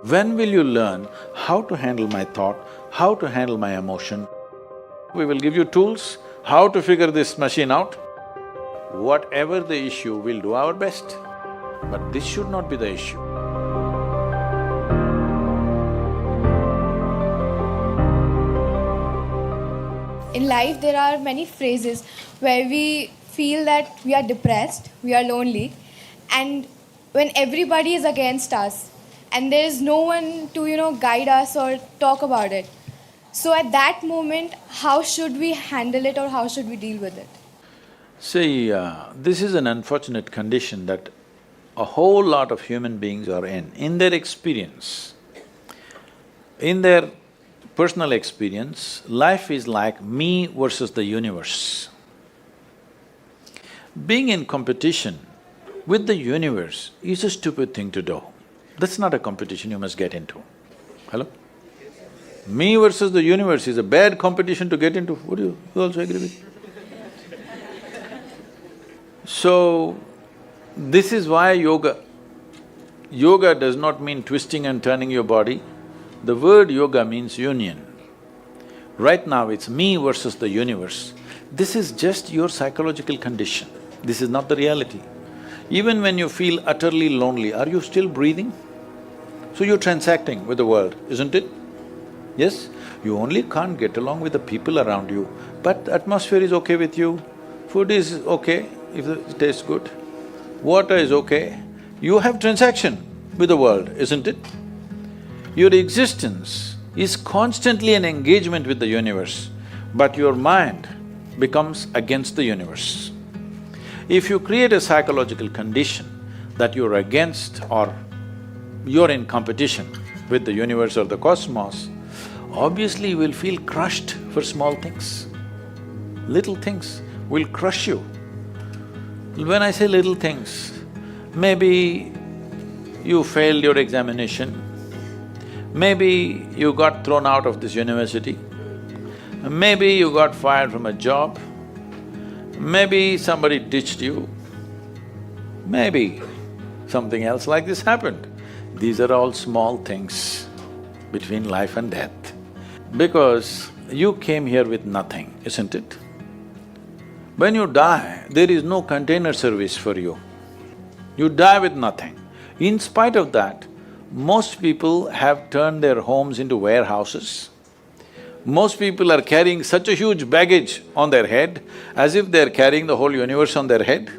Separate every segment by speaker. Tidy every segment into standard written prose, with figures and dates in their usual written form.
Speaker 1: When will you learn how to handle my thought, how to handle my emotion? We will give you tools, how to figure this machine out. Whatever the issue, we'll do our best. But this should not be the issue.
Speaker 2: In life, there are many phrases where we feel that we are depressed, we are lonely, and when everybody is against us and there is no one to, guide us or talk about it. So at that moment, how should we handle it or how should we deal with it?
Speaker 1: See, this is an unfortunate condition that a whole lot of human beings are in their experience. In their personal experience, life is like me versus the universe. Being in competition with the universe is a stupid thing to do. That's not a competition you must get into. Hello? Me versus the universe is a bad competition to get into. Would you also agree with me? So, this is why yoga. Yoga does not mean twisting and turning your body. The word yoga means union. Right now it's me versus the universe. This is just your psychological condition. This is not the reality. Even when you feel utterly lonely, are you still breathing? So you're transacting with the world, isn't it? Yes? You only can't get along with the people around you, but the atmosphere is okay with you, food is okay if it tastes good, water is okay. You have transaction with the world, isn't it? Your existence is constantly an engagement with the universe, but your mind becomes against the universe. If you create a psychological condition that you're against or you're in competition with the universe or the cosmos, obviously you will feel crushed for small things. Little things will crush you. When I say little things, maybe you failed your examination, maybe you got thrown out of this university, maybe you got fired from a job, maybe somebody ditched you, maybe something else like this happened. These are all small things between life and death. Because you came here with nothing, isn't it? When you die, there is no container service for you. You die with nothing. In spite of that, most people have turned their homes into warehouses. Most people are carrying such a huge baggage on their head, as if they're carrying the whole universe on their head.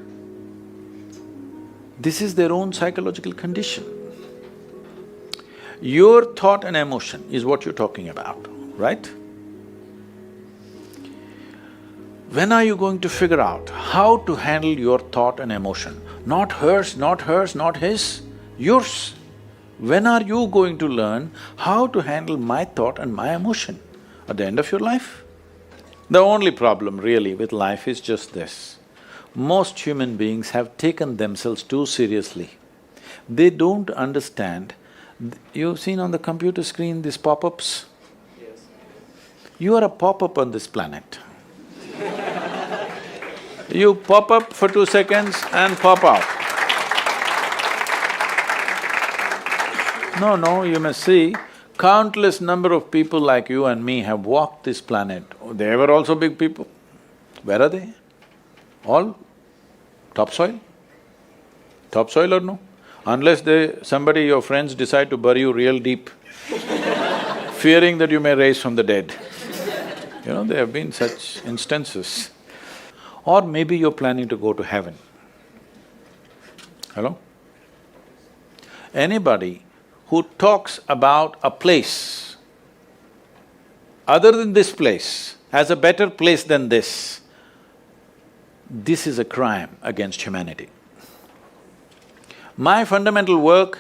Speaker 1: This is their own psychological condition. Your thought and emotion is what you're talking about, right? When are you going to figure out how to handle your thought and emotion? Not hers, not hers, not his, yours. When are you going to learn how to handle my thought and my emotion? At the end of your life? The only problem really with life is just this. Most human beings have taken themselves too seriously. They don't understand. You've seen on the computer screen these pop-ups? Yes. You are a pop-up on this planet. You pop up for 2 seconds and pop out. No, you must see, countless number of people like you and me have walked this planet. They were also big people. Where are they? All topsoil? Topsoil or no? Unless somebody, your friends decide to bury you real deep, fearing that you may rise from the dead. There have been such instances. Or maybe you're planning to go to heaven. Hello? Anybody who talks about a place other than this place as a better place than this is a crime against humanity. My fundamental work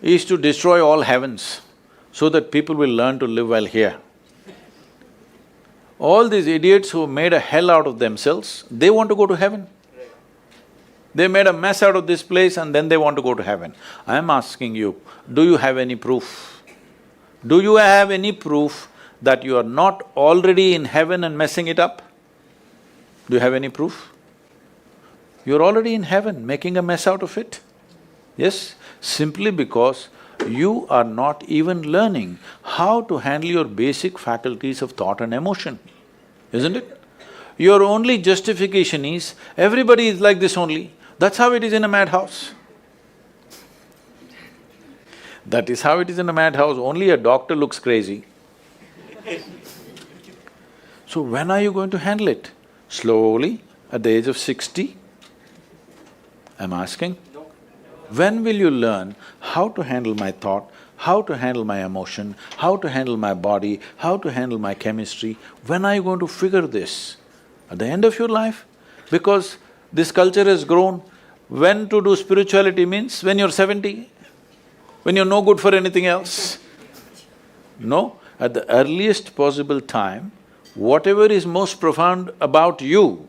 Speaker 1: is to destroy all heavens so that people will learn to live well here. All these idiots who made a hell out of themselves, they want to go to heaven. They made a mess out of this place and then they want to go to heaven. I am asking you, do you have any proof? Do you have any proof that you are not already in heaven and messing it up? Do you have any proof? You're already in heaven, making a mess out of it. Yes, simply because you are not even learning how to handle your basic faculties of thought and emotion, isn't it? Your only justification is, everybody is like this only. That's how it is in a madhouse. That is how it is in a madhouse, only a doctor looks crazy. So when are you going to handle it? Slowly, at the age of 60? I'm asking. When will you learn how to handle my thought, how to handle my emotion, how to handle my body, how to handle my chemistry? When are you going to figure this? At the end of your life? Because this culture has grown, when to do spirituality means when you're 70, when you're no good for anything else. No, at the earliest possible time, whatever is most profound about you,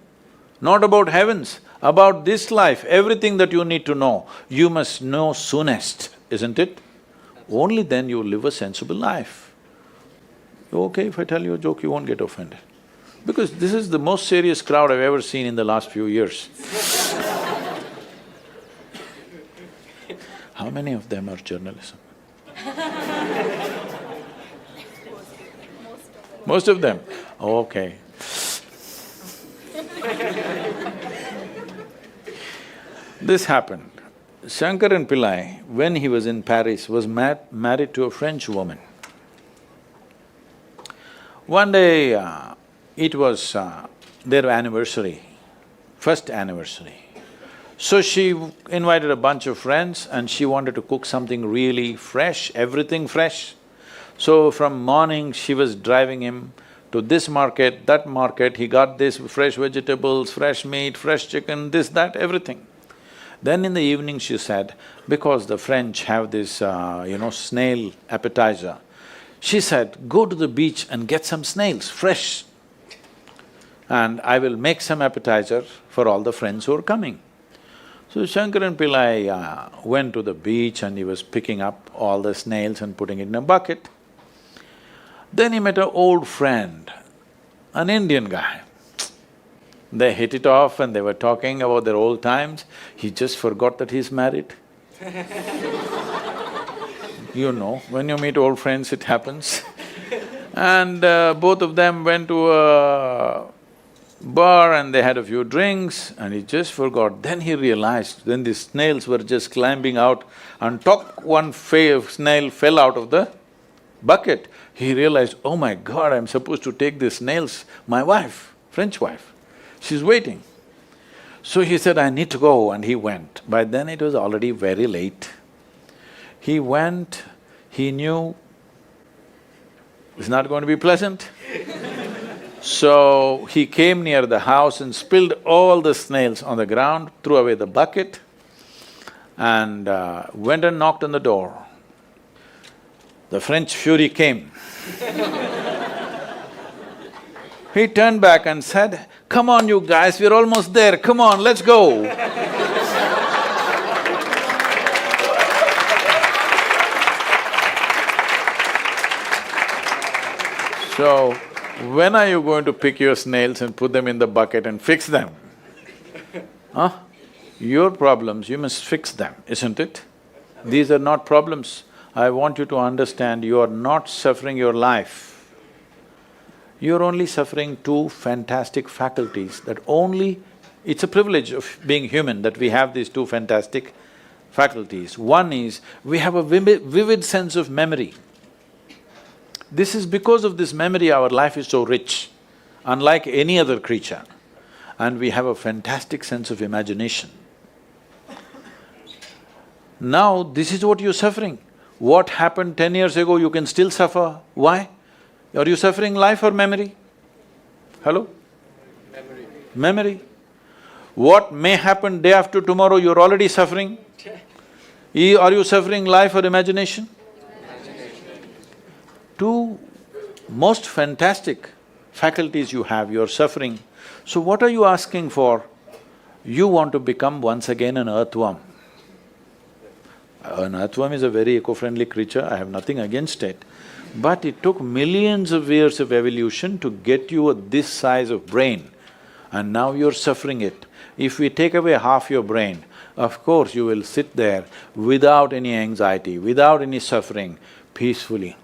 Speaker 1: not about heavens, about this life, everything that you need to know, you must know soonest, isn't it? Only then you will live a sensible life. Okay, if I tell you a joke, you won't get offended. Because this is the most serious crowd I've ever seen in the last few years. How many of them are journalism? Most of them? Okay. This happened. Shankaran Pillai, when he was in Paris, was married to a French woman. One day, it was their anniversary, first anniversary. So she invited a bunch of friends and she wanted to cook something really fresh, everything fresh. So from morning, she was driving him to this market, that market, he got this fresh vegetables, fresh meat, fresh chicken, this, that, everything. Then in the evening she said, because the French have this, snail appetizer, she said, go to the beach and get some snails, fresh, and I will make some appetizer for all the friends who are coming. So Shankaran Pillai went to the beach and he was picking up all the snails and putting it in a bucket. Then he met an old friend, an Indian guy. They hit it off and they were talking about their old times. He just forgot that he's married. You know, when you meet old friends, it happens. And both of them went to a bar and they had a few drinks and he just forgot. Then he realized, then the snails were just climbing out and one snail fell out of the bucket. He realized, oh my God, I'm supposed to take these snails, my wife, French wife, she's waiting. So he said, I need to go, and he went. By then it was already very late. He went, he knew it's not going to be pleasant. So he came near the house and spilled all the snails on the ground, threw away the bucket and went and knocked on the door. The French fury came. He turned back and said, come on you guys, we're almost there, come on, let's go. So, when are you going to pick your snails and put them in the bucket and fix them? Huh? Your problems, you must fix them, isn't it? These are not problems. I want you to understand, you are not suffering your life. You're only suffering two fantastic faculties that only… It's a privilege of being human that we have these two fantastic faculties. One is, we have a vivid sense of memory. This is because of this memory our life is so rich, unlike any other creature. And we have a fantastic sense of imagination. Now, this is what you're suffering. What happened 10 years ago, you can still suffer. Why? Are you suffering life or memory? Hello?
Speaker 3: Memory.
Speaker 1: Memory. What may happen day after tomorrow, you're already suffering. Are you suffering life or imagination? Two most fantastic faculties you have, you're suffering. So what are you asking for? You want to become once again an earthworm. An earthworm is a very eco-friendly creature, I have nothing against it. But it took millions of years of evolution to get you this size of brain, and now you're suffering it. If we take away half your brain, of course you will sit there without any anxiety, without any suffering, peacefully.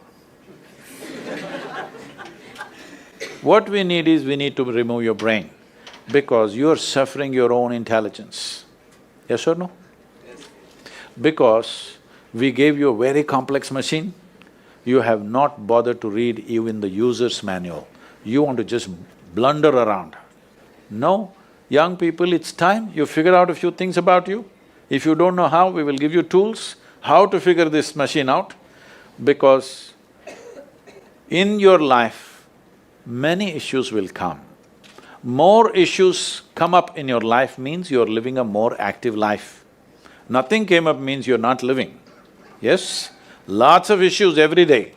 Speaker 1: What we need is, we need to remove your brain, because you're suffering your own intelligence. Yes or no? Because we gave you a very complex machine, you have not bothered to read even the user's manual. You want to just blunder around. No, young people, it's time you figure out a few things about you. If you don't know how, we will give you tools, how to figure this machine out, because in your life, many issues will come. More issues come up in your life means you're living a more active life. Nothing came up means you're not living. Yes? Lots of issues every day.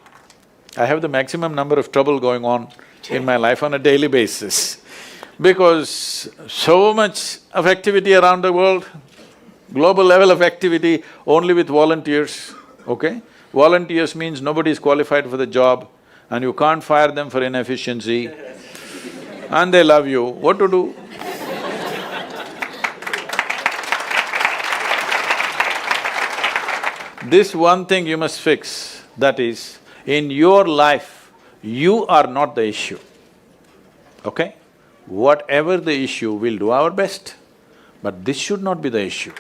Speaker 1: I have the maximum number of trouble going on in my life on a daily basis, because so much of activity around the world, global level of activity only with volunteers, okay? Volunteers means nobody is qualified for the job and you can't fire them for inefficiency and they love you, what to do? This one thing you must fix, that is, in your life, you are not the issue, okay? Whatever the issue, we'll do our best, but this should not be the issue.